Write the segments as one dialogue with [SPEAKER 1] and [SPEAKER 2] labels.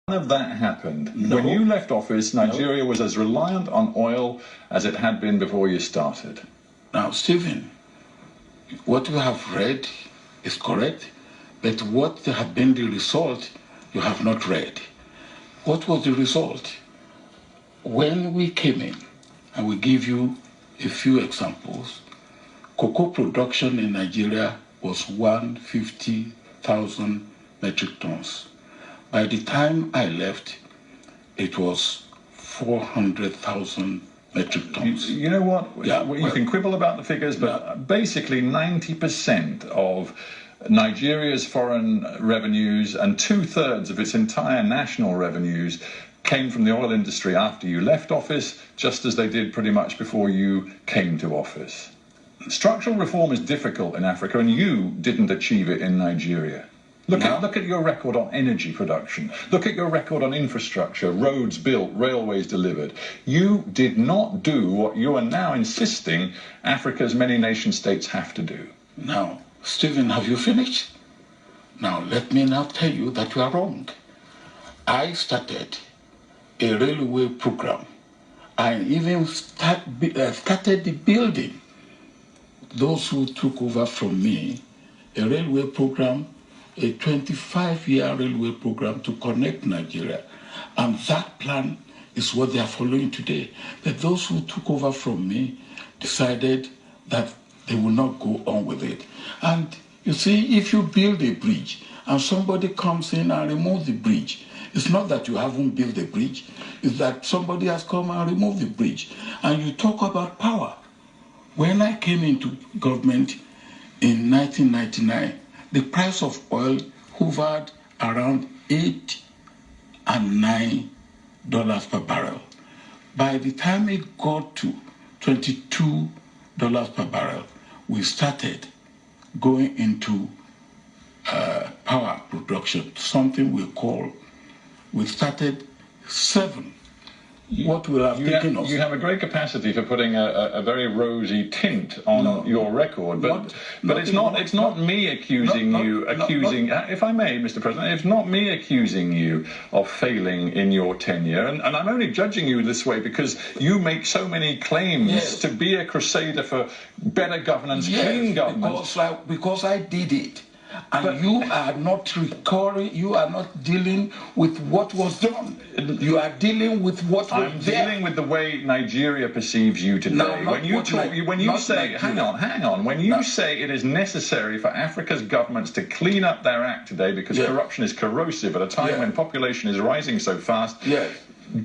[SPEAKER 1] None of that happened.
[SPEAKER 2] No.
[SPEAKER 1] When you left office, Nigeria was as reliant on oil as it had been before you started.
[SPEAKER 2] Now, Stephen, what you have read is correct, but what have been the result, you have not read. What was the result? When we came in, and we give you a few examples, cocoa production in Nigeria was 150,000 metric tons. By the time I left, it was 400,000 metric tons.
[SPEAKER 1] You know what?
[SPEAKER 2] Yeah,
[SPEAKER 1] you can quibble about the figures, but basically 90% of Nigeria's foreign revenues and 2/3 of its entire national revenues came from the oil industry after you left office, just as they did pretty much before you came to office. Structural reform is difficult in Africa, and you didn't achieve it in Nigeria. Look at your record on energy production. Look at your record on infrastructure, roads built, railways delivered. You did not do what you are now insisting Africa's many nation states have to do.
[SPEAKER 2] Now, Stephen, have you finished? Now, let me now tell you that you are wrong. I started a railway program. I even started the building. Those who took over from me, a railway program, a 25-year railway program to connect Nigeria. And that plan is what they are following today. But those who took over from me decided that they will not go on with it. And you see, if you build a bridge and somebody comes in and removes the bridge, it's not that you haven't built the bridge, it's that somebody has come and removed the bridge. And you talk about power. When I came into government in 1999, the price of oil hovered around $8 and $9 per barrel. By the time it got to $22 per barrel, we started going into power production, something we started 7. What will have taken us?
[SPEAKER 1] You have a great capacity for putting a very rosy tint on your record, but it's not me accusing you. If I may, Mr. President, it's not me accusing you of failing in your tenure, and I'm only judging you this way because you make so many claims to be a crusader for better governance, clean government.
[SPEAKER 2] Because I did it. And you are not recalling, you are not dealing with what was done. You are dealing with what was there.
[SPEAKER 1] I'm dealing with the way Nigeria perceives you today.
[SPEAKER 2] No,
[SPEAKER 1] when you say, hang on, when you say it is necessary for Africa's governments to clean up their act today because corruption is corrosive at a time when population is rising so fast,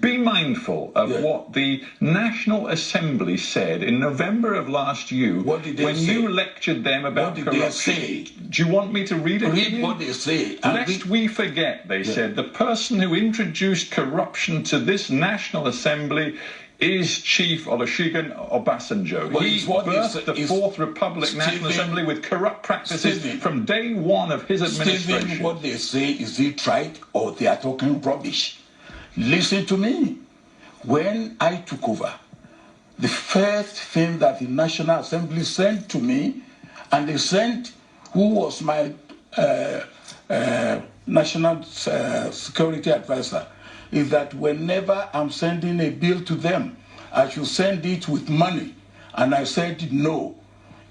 [SPEAKER 1] be mindful of what the National Assembly said in November of last year when you lectured them about corruption.
[SPEAKER 2] What did they say?
[SPEAKER 1] Do you want me to read it?
[SPEAKER 2] Read what they say.
[SPEAKER 1] Lest we forget, they said, the person who introduced corruption to this National Assembly is Chief Olusegun Obasanjo. He birthed the Fourth Republic National Assembly with corrupt practices from day one of his administration.
[SPEAKER 2] Stephen, what they say, is it right or they are talking rubbish? Listen to me. When I took over, the first thing that the National Assembly sent to me, and they sent who was my national security advisor, is that whenever I'm sending a bill to them, I should send it with money. And I said no.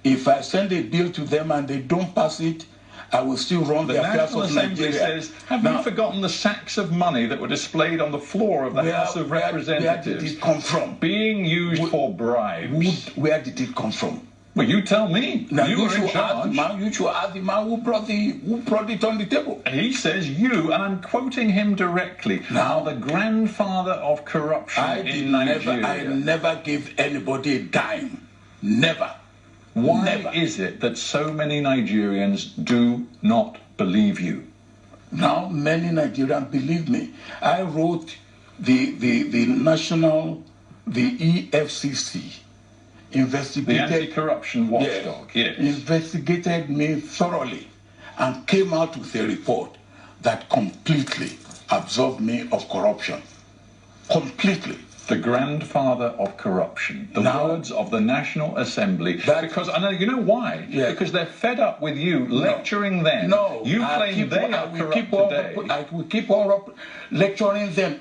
[SPEAKER 2] If I send a bill to them and they don't pass it, I will still run the affairs of Nigeria.
[SPEAKER 1] The National Assembly says, have you forgotten the sacks of money that were displayed on the floor of the House of Representatives?
[SPEAKER 2] Where did it come from?
[SPEAKER 1] Being used for bribes.
[SPEAKER 2] Where did it come from?
[SPEAKER 1] Well, you tell me.
[SPEAKER 2] Now,
[SPEAKER 1] you were in charge.
[SPEAKER 2] You should ask the man who brought it on the table.
[SPEAKER 1] He says you, and I'm quoting him directly, now the grandfather of corruption in Nigeria.
[SPEAKER 2] I never gave anybody a dime. Never.
[SPEAKER 1] Why is it that so many Nigerians do not believe you?
[SPEAKER 2] Now, many Nigerians believe me. I wrote the EFCC investigated...
[SPEAKER 1] The anti-corruption watchdog, yes.
[SPEAKER 2] Investigated me thoroughly and came out with a report that completely absolved me of corruption. Completely.
[SPEAKER 1] the grandfather of corruption. The
[SPEAKER 2] Now-
[SPEAKER 1] words of the National Assembly.
[SPEAKER 2] That-
[SPEAKER 1] Because I know you know why.
[SPEAKER 2] Yeah.
[SPEAKER 1] Because they're fed up with you lecturing them.
[SPEAKER 2] No,
[SPEAKER 1] You claim they are corrupt today.
[SPEAKER 2] I will keep on lecturing them.